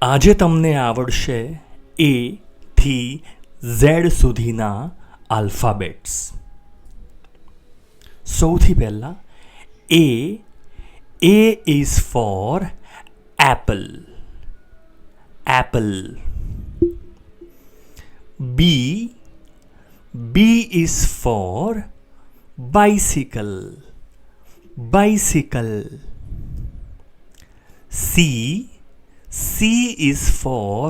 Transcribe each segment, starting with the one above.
આજે તમને આવડશે એ થી ઝેડ સુધીના આલ્ફાબેટ્સ. સૌથી પહેલાં A is for apple, apple. B is for bicycle, bicycle. C is for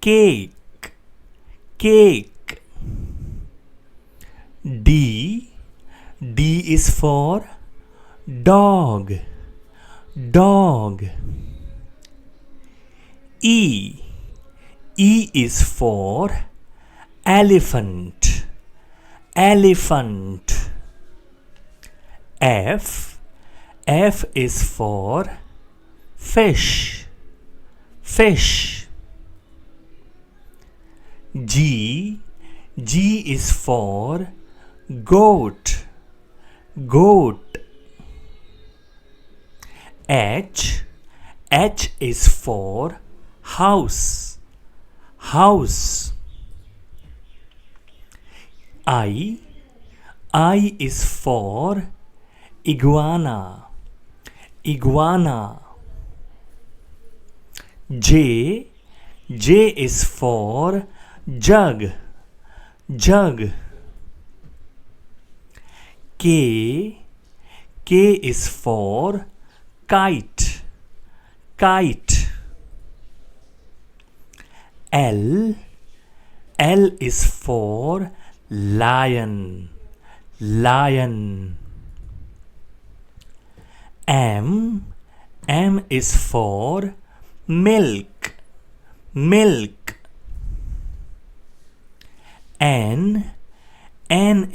cake, cake. D is for dog, dog. E is for elephant, elephant. F is for fish, fish. G is for goat, goat. H is for house, house. I is for iguana, iguana. J is for jug, jug. K is for kite, kite. L is for lion, lion. M is for milk, milk. N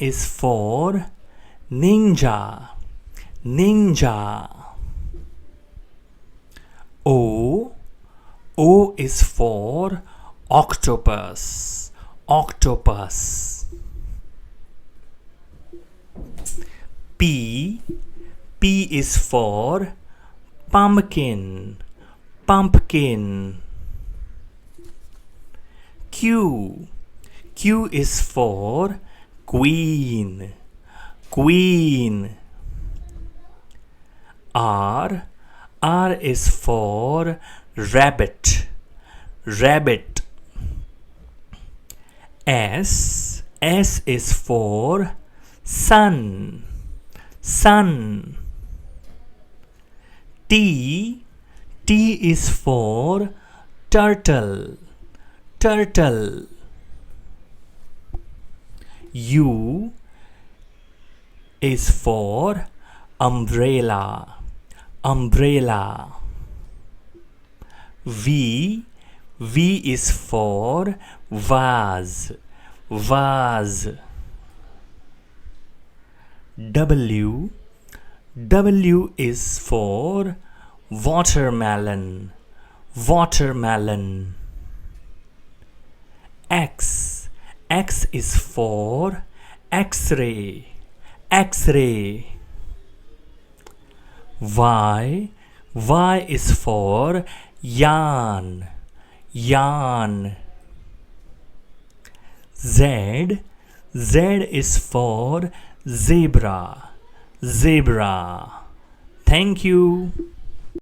is for ninja, ninja. O is for octopus, octopus. P is for pumpkin, pumpkin. Q is for queen, queen. R is for rabbit, rabbit. S is for sun, sun. T is for turtle, turtle. U is for umbrella, umbrella. V is for vase, vase. W is for watermelon, watermelon. X is for X-ray, X-ray. Y is for yarn, yarn. Z is for zebra, zebra. Thank you.